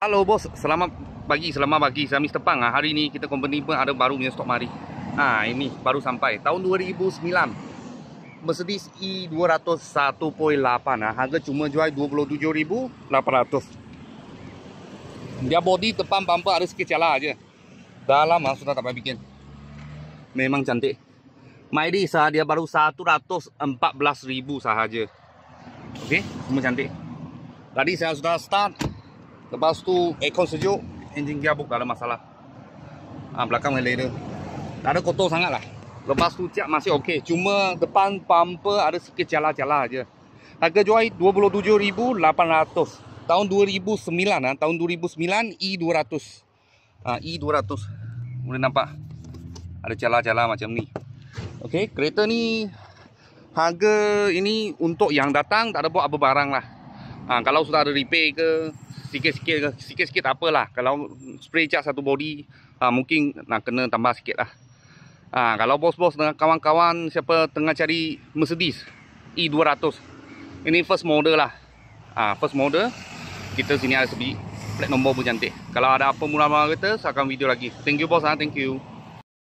Halo bos, selamat pagi. Saya Mr. Pang. Hari ini kita company pun ada baru punya stok mari. Ini baru sampai tahun 2009. Mercedes E200 1.8. Harga cuma jual 27.800. Dia body depan bumper ada sikit celah aja. Dalam sudah tak payah bikin. Memang cantik. Mileage dia baru 114.000 sahaja. Okey, semua cantik. Tadi saya sudah start. Lepas tu aircon sejuk, enjin gearbox tak ada masalah. Belakang leather. Tak ada kotor sangat lah. Lepas tu cat masih okey. Cuma depan bumper ada sikit celah-celah aja. Harga jual 27.800. Tahun 2009 tahun 2009 E200. E200. Boleh nampak ada celah-celah macam ni. Okey, kereta ni harga ini untuk yang datang tak ada buat apa barang lah. Kalau sudah ada repair ke sikit-sikit apalah. Kalau spray cat satu body mungkin nak kena tambah sikit lah. Kalau bos-bos dengan kawan-kawan siapa tengah cari Mercedes E200, ini first model lah. First model. Kita sini ada sebiji plat nombor pun cantik. Kalau ada apa mula-mula kita saya akan video lagi. Thank you bos, thank you.